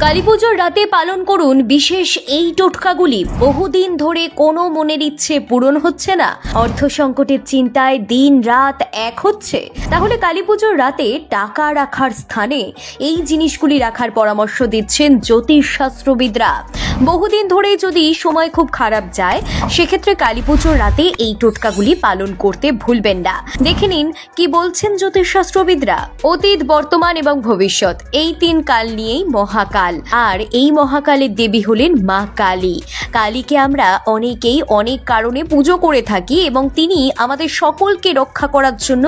কালীপুজোর রাতে পালন করুন বিশেষ এই টোটকাগুলি। বহুদিন ধরে কোনো মনের ইচ্ছে পূরণ হচ্ছে না, অর্থ সংকটের চিন্তায় দিন রাত এক হচ্ছে, তাহলে কালীপুজোর রাতে টাকা রাখার স্থানে এই জিনিসগুলি রাখার পরামর্শ দিচ্ছেন জ্যোতিষশাস্ত্রবিদরা। বহুদিন ধরে যদি সময় খুব খারাপ যায়, সেক্ষেত্রে কালীপুজোর রাতে এই টোটকাগুলি পালন করতে ভুলবেন না। দেখে নিন কি বলছেন জ্যোতিষশাস্ত্রবিদরা। অতীত, বর্তমান এবং ভবিষ্যৎ, এই তিন কাল নিয়েই মহাকাল। আর এই মহাকালের দেবী হলেন মা কালী। কালীকে আমরা অনেকেই অনেক কারণে পুজো করে থাকি এবং তিনি আমাদের সকলকে রক্ষা করার জন্য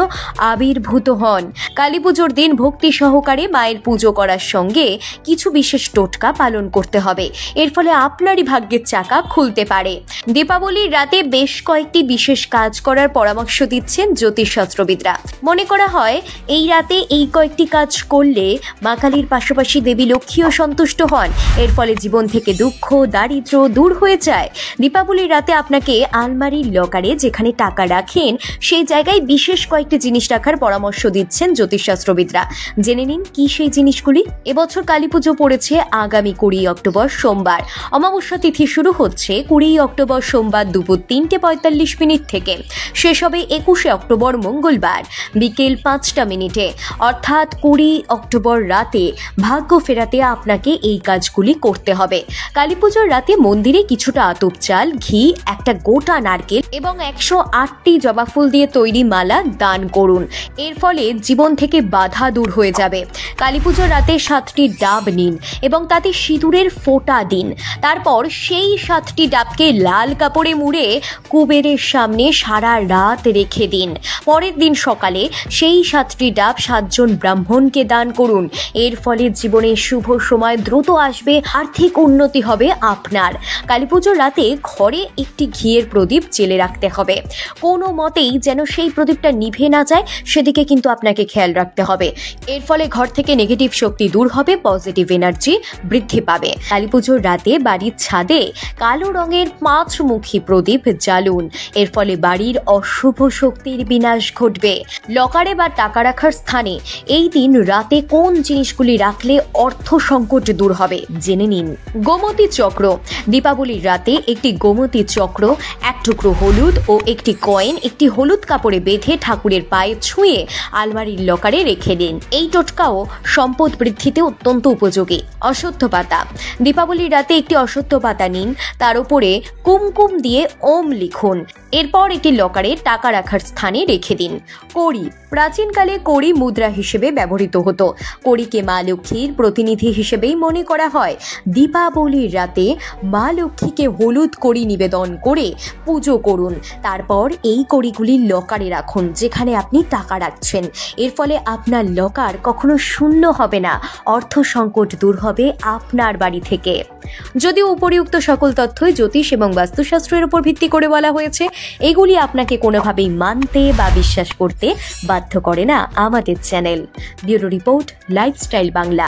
আবির্ভূত হন। কালী পুজোর দিন ভক্তি সহকারে মায়ের পুজো করার সঙ্গে কিছু বিশেষ টোটকা পালন করতে হবে। এর ফলে আপনারই ভাগ্যের চাকা খুলতে পারে। দীপাবলির রাতে বেশ কয়েকটি বিশেষ কাজ করার পরামর্শ দিচ্ছেন জ্যোতিষশাস্ত্রবিদরা। মনে করা হয় এই রাতে এই কয়েকটি কাজ করলে মা কালীর পাশাপাশি দেবী লক্ষ্মীও সন্তুষ্ট হন। এর ফলে জীবন থেকে দুঃখ, দারিদ্র দূর হয়ে যায়। দীপাবলির রাতে আপনাকে আলমারির লকারে যেখানে টাকা রাখেন, সেই জায়গায় বিশেষ কয়েকটি জিনিস রাখার পরামর্শ দিচ্ছেন জ্যোতিষশাস্ত্রবিদরা। জেনে নিন কি সেই জিনিসগুলি। এবছর কালী পুজো পড়েছে আগামী 20 অক্টোবর সোমবার। অমাবস্যা তিথি শুরু হচ্ছে 20 অক্টোবর সোমবার দুপুর 3:45 থেকে, শেষ হবে 21 অক্টোবর মঙ্গলবার বিকেল 5টা মিনিটে। অর্থাৎ 20 অক্টোবর রাতে ভাগ্য ফেরাতে আপনাকে এই কাজগুলি করতে হবে। কালী পুজোর রাতে মন্দিরে কিছুটা আতপ চাল, ঘি, একটা গোটা নারকেল এবং 108টি জবা ফুল দিয়ে তৈরি মালা দান করুন। এর ফলে জীবন থেকে বাধা দূর হয়ে যাবে। কালী পুজোর রাতে 7টি ডাব নিন এবং তাতে সিঁদুরের ফোঁটা দিন। তারপর সেই 7টি ডাবকে লাল কাপড়ে মুড়ে কুবেরের সামনে সারা রাত রেখে দিন। পরের দিন সকালে সেই 7টি ডাব 7 জন ব্রাহ্মণকে দান করুন। এর ফলে জীবনে শুভ সময় দ্রুত আসবে, আর্থিক উন্নতি হবে আপনার। কালী পুজোর রাতে ঘরে একটি ঘিয়ের প্রদীপ জ্বেলে রাখতে হবে। কোনো মতেই যেন সেই প্রদীপটা নিভে না যায়, সেদিকে কিন্তু আপনাকে খেয়াল রাখতে হবে। এর ফলে ঘর থেকে নেগেটিভ শক্তি দূর হবে, পজিটিভ এনার্জি বৃদ্ধি পাবে। কালী পুজোর রাতে বাড়ির ছাদে কালো রঙের 5মুখী প্রদীপ জ্বালুন। এর ফলে বাড়ির অশুভ শক্তির বিনাশ ঘটবে। লকারে বা টাকা রাখার স্থানে এই দিন রাতে কোন জিনিসগুলি রাখলে অর্থ সংকট দূর হবে জেনে নিন। গোমতী চক্র। দীপাবলির রাতে একটি গোমতী চক্র, এক টুকরো হলুদ ও একটি কয়েন একটি হলুদ কাপড়ে বেঁধে ঠাকুরের পায়ে ছুঁয়ে আলমারির লকারে রেখে দিন। এই টোটকাও সম্পদ বৃদ্ধিতে অত্যন্ত উপযোগী। অশ্বত্থ পাতা। দীপাবলির রাতে একটি অশ্বত্থ পাতা নিন, তার উপরে কুমকুম দিয়ে ওম লিখুন। এরপর একটি লকারে টাকা রাখার স্থানে রেখে দিন। কড়ি। প্রাচীনকালে কড়ি মুদ্রা হিসেবে ব্যবহৃত হতো। কড়িকে মা লক্ষ্মীর প্রতিনিধি হিসেবেই মনে করা হয়। দীপাবলির রাতে মা লক্ষ্মীকে হলুদ কড়ি নিবেদন করে পুজো করুন। তারপর এই কড়িগুলি লকারে রাখুন যেখানে আপনি টাকা রাখছেন। এর ফলে আপনার লকার কখনো শূন্য হবে না, অর্থ সংকট দূর হবে আপনার বাড়ি থেকে। যদিও উপরিউক্ত সকল তথ্যই জ্যোতিষ এবং বাস্তুশাস্ত্রের উপর ভিত্তি করে বলা হয়েছে, এগুলি আপনাকে কোনোভাবেই মানতে বা বিশ্বাস করতে বাধ্য করে না আমাদের channel. Bureau report, lifestyle Bangla.